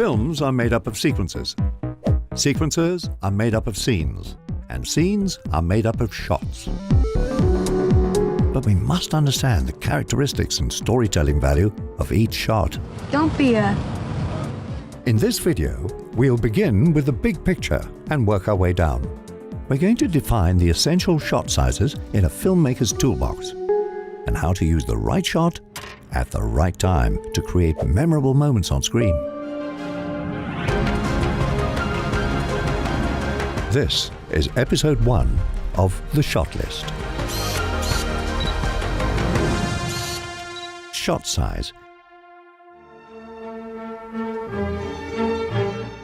Films are made up of sequences. Sequences are made up of scenes. And scenes are made up of shots. But we must understand the characteristics and storytelling value of each shot. Don't be a... In this video, we'll begin with the big picture and work our way down. We're going to define the essential shot sizes in a filmmaker's toolbox and how to use the right shot at the right time to create memorable moments on screen. This is episode 1 of The Shot List. Shot size.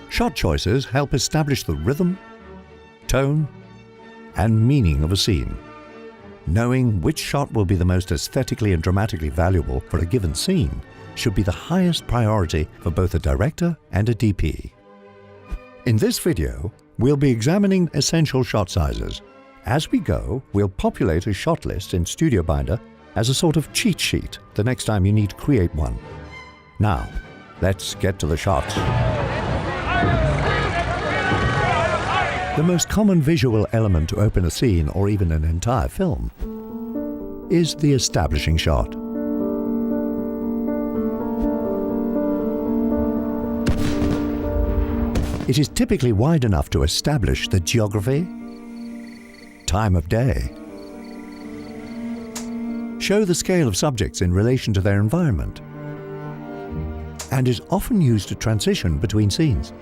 Shot choices help establish the rhythm, tone, and meaning of a scene. Knowing which shot will be the most aesthetically and dramatically valuable for a given scene should be the highest priority for both a director and a DP. In this video, we'll be examining essential shot sizes. As we go, we'll populate a shot list in Studio Binder as a sort of cheat sheet the next time you need to create one. Now, let's get to the shots. The most common visual element to open a scene or even an entire film is the establishing shot. It is typically wide enough to establish the geography, time of day, show the scale of subjects in relation to their environment, and is often used to transition between scenes.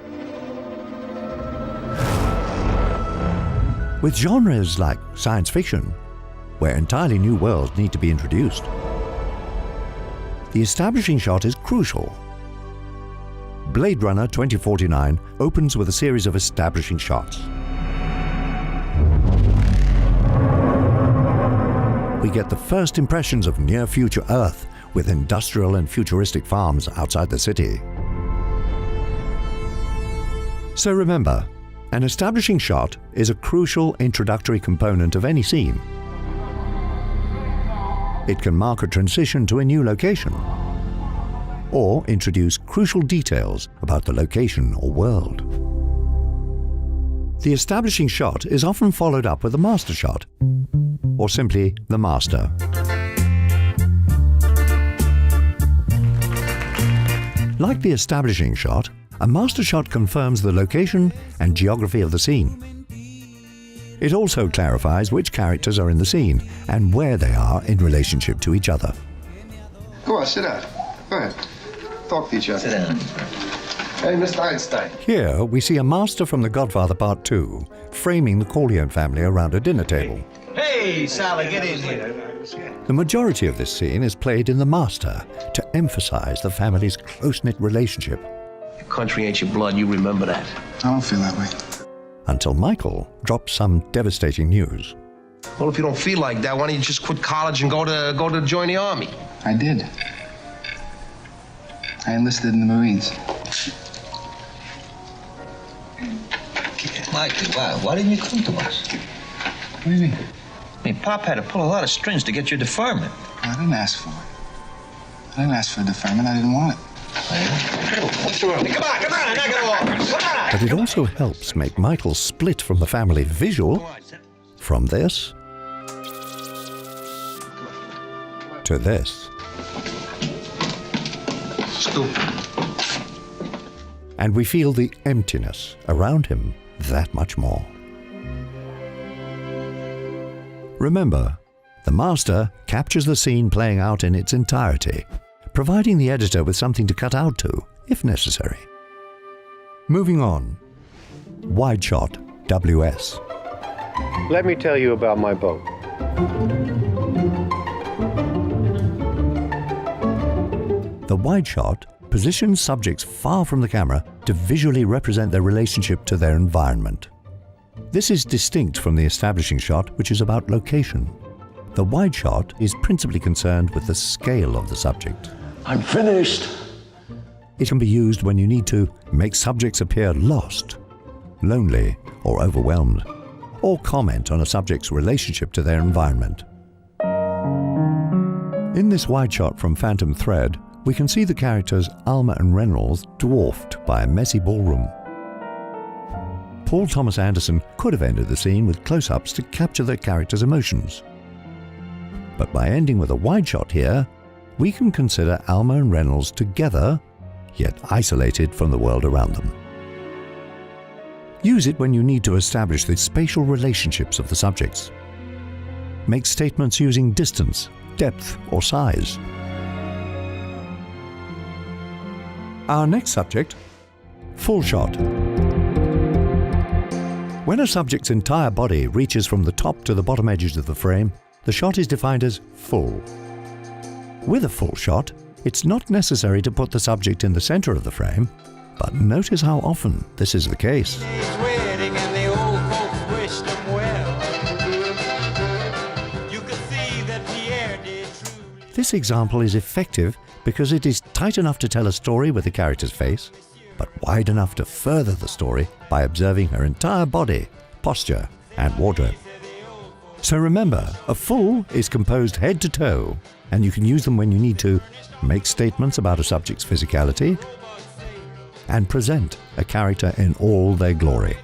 With genres like science fiction, where entirely new worlds need to be introduced, the establishing shot is crucial. Blade Runner 2049 opens with a series of establishing shots. We get the first impressions of near-future Earth with industrial and futuristic farms outside the city. So remember, an establishing shot is a crucial introductory component of any scene. It can mark a transition to a new location, or introduce crucial details about the location or world. The establishing shot is often followed up with a master shot, or simply the master. Like the establishing shot, a master shot confirms the location and geography of the scene. It also clarifies which characters are in the scene and where they are in relationship to each other. Go on, sit down. Go ahead. Talk to each other. Sit down. Hey, Mr. Einstein. Here we see a master from The Godfather Part 2 framing the Corleone family around a dinner table. Hey, Sally, get in here. The majority of this scene is played in the master to emphasize the family's close-knit relationship. Your country ain't your blood, you remember that. I don't feel that way. Until Michael drops some devastating news. Well, if you don't feel like that, why don't you just quit college and go to join the army? I did. I enlisted in the Marines. Mikey, why didn't you come to us? What do you mean? I mean, Pop had to pull a lot of strings to get your deferment. I didn't ask for it. I didn't ask for the deferment. I didn't want it. What's wrong? Come on, knock it off. Come on. But it also helps make Michael split from the family visual from this to this. Stupid. And we feel the emptiness around him that much more. Remember, the master captures the scene playing out in its entirety, providing the editor with something to cut out to, if necessary. Moving on. Wide shot, WS. Let me tell you about my boat. The wide shot positions subjects far from the camera to visually represent their relationship to their environment. This is distinct from the establishing shot, which is about location. The wide shot is principally concerned with the scale of the subject. I'm finished. It can be used when you need to make subjects appear lost, lonely, or overwhelmed, or comment on a subject's relationship to their environment. In this wide shot from Phantom Thread, we can see the characters Alma and Reynolds dwarfed by a messy ballroom. Paul Thomas Anderson could have ended the scene with close-ups to capture their characters' emotions. But by ending with a wide shot here, we can consider Alma and Reynolds together, yet isolated from the world around them. Use it when you need to establish the spatial relationships of the subjects. Make statements using distance, depth, or size. Our next subject, full shot. When a subject's entire body reaches from the top to the bottom edges of the frame, the shot is defined as full. With a full shot, it's not necessary to put the subject in the center of the frame, but notice how often this is the case. This example is effective because it is tight enough to tell a story with the character's face, but wide enough to further the story by observing her entire body, posture, and wardrobe. So remember, a full is composed head to toe, and you can use them when you need to make statements about a subject's physicality and present a character in all their glory.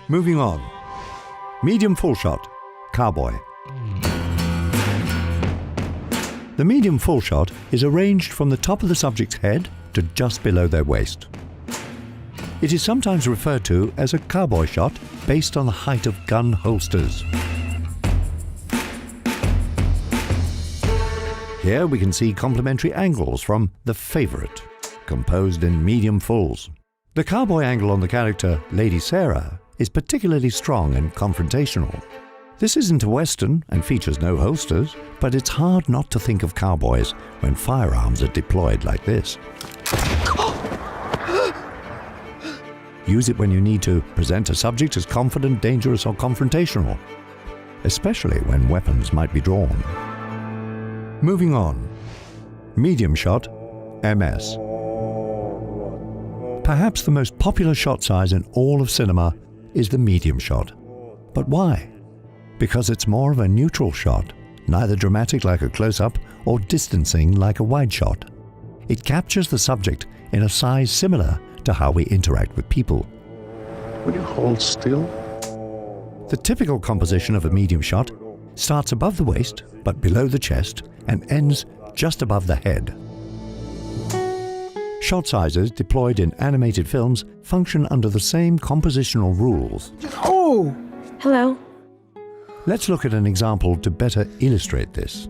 Moving on. Medium full shot, Cowboy. The medium full shot is arranged from the top of the subject's head to just below their waist. It is sometimes referred to as a cowboy shot based on the height of gun holsters. Here we can see complementary angles from The Favorite, composed in medium fulls. The cowboy angle on the character Lady Sarah is particularly strong and confrontational. This isn't a western and features no holsters, but it's hard not to think of cowboys when firearms are deployed like this. Use it when you need to present a subject as confident, dangerous, or confrontational, especially when weapons might be drawn. Moving on. Medium shot, MS. Perhaps the most popular shot size in all of cinema is the medium shot. But why? Because it's more of a neutral shot, neither dramatic like a close-up or distancing like a wide shot. It captures the subject in a size similar to how we interact with people. Will you hold still? The typical composition of a medium shot starts above the waist but below the chest and ends just above the head. Shot sizes deployed in animated films function under the same compositional rules. Oh! Hello. Let's look at an example to better illustrate this.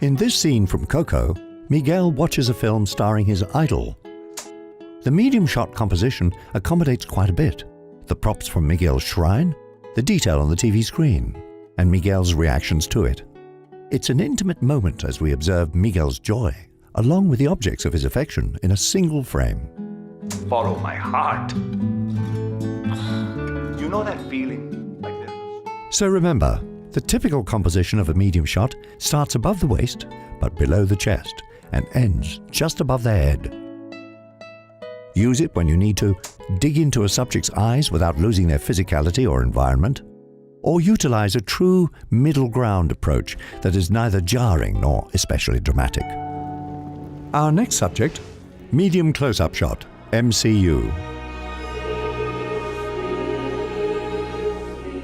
In this scene from Coco, Miguel watches a film starring his idol. The medium shot composition accommodates quite a bit. The props from Miguel's shrine, the detail on the TV screen, and Miguel's reactions to it. It's an intimate moment as we observe Miguel's joy, along with the objects of his affection in a single frame. Follow my heart. You know that feeling? Like this? So remember, the typical composition of a medium shot starts above the waist, but below the chest, and ends just above the head. Use it when you need to dig into a subject's eyes without losing their physicality or environment, or utilize a true middle ground approach that is neither jarring nor especially dramatic. Our next subject, medium close-up shot, MCU.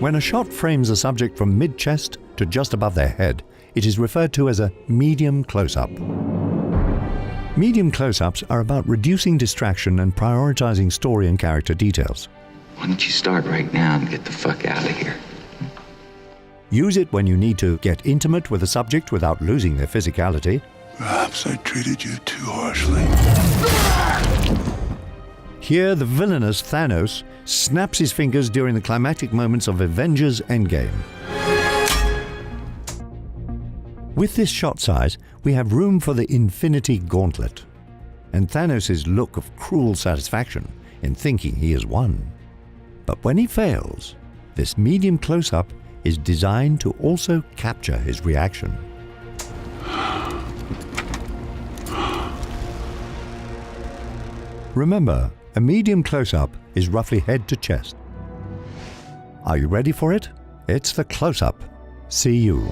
When a shot frames a subject from mid-chest to just above their head, it is referred to as a medium close-up. Medium close-ups are about reducing distraction and prioritizing story and character details. Why don't you start right now and get the fuck out of here? Use it when you need to get intimate with a subject without losing their physicality. Perhaps I treated you too harshly. Here, the villainous Thanos snaps his fingers during the climactic moments of Avengers Endgame. With this shot size, we have room for the Infinity Gauntlet, and Thanos' look of cruel satisfaction in thinking he has won. But when he fails, this medium close-up is designed to also capture his reaction. Remember, a medium close-up is roughly head to chest. Are you ready for it? It's the close-up. See you.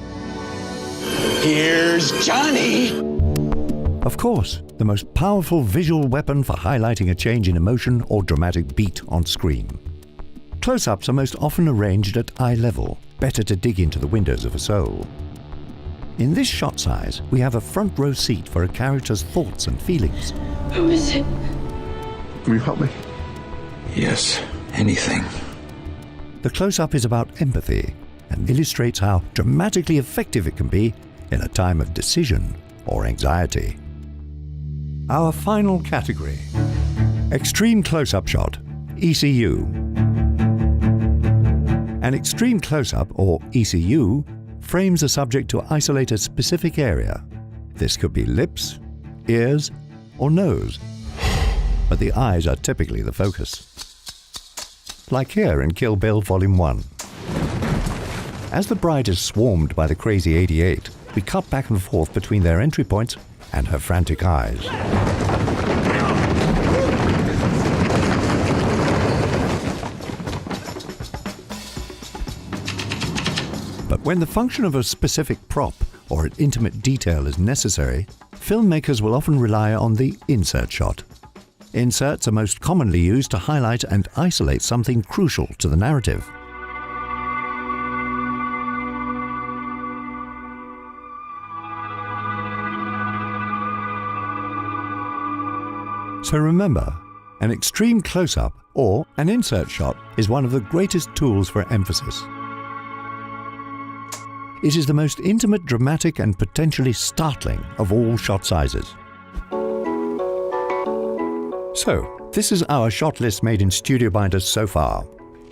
Here's Johnny! Of course, the most powerful visual weapon for highlighting a change in emotion or dramatic beat on screen. Close-ups are most often arranged at eye level, better to dig into the windows of a soul. In this shot size, we have a front row seat for a character's thoughts and feelings. Who is it? Will you help me? Yes, anything. The close-up is about empathy and illustrates how dramatically effective it can be in a time of decision or anxiety. Our final category: Extreme Close-Up Shot, ECU. An extreme close-up, or ECU, frames a subject to isolate a specific area. This could be lips, ears, or nose, but the eyes are typically the focus. Like here in Kill Bill Volume 1. As the bride is swarmed by the crazy 88, we cut back and forth between their entry points and her frantic eyes. But when the function of a specific prop or an intimate detail is necessary, filmmakers will often rely on the insert shot. Inserts are most commonly used to highlight and isolate something crucial to the narrative. So remember, an extreme close-up or an insert shot is one of the greatest tools for emphasis. It is the most intimate, dramatic, and potentially startling of all shot sizes. So, this is our shot list made in Studio Binders so far.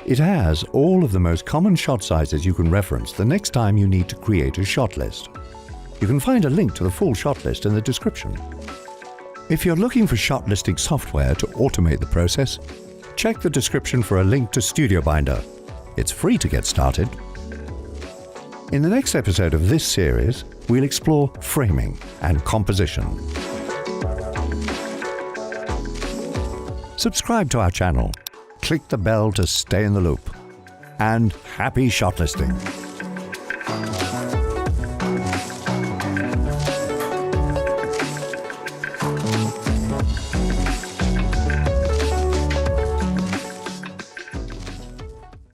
It has all of the most common shot sizes you can reference the next time you need to create a shot list. You can find a link to the full shot list in the description. If you're looking for shot listing software to automate the process, check the description for a link to Studio Binder. It's free to get started. In the next episode of this series, we'll explore framing and composition. Subscribe to our channel, click the bell to stay in the loop, and happy shot listing!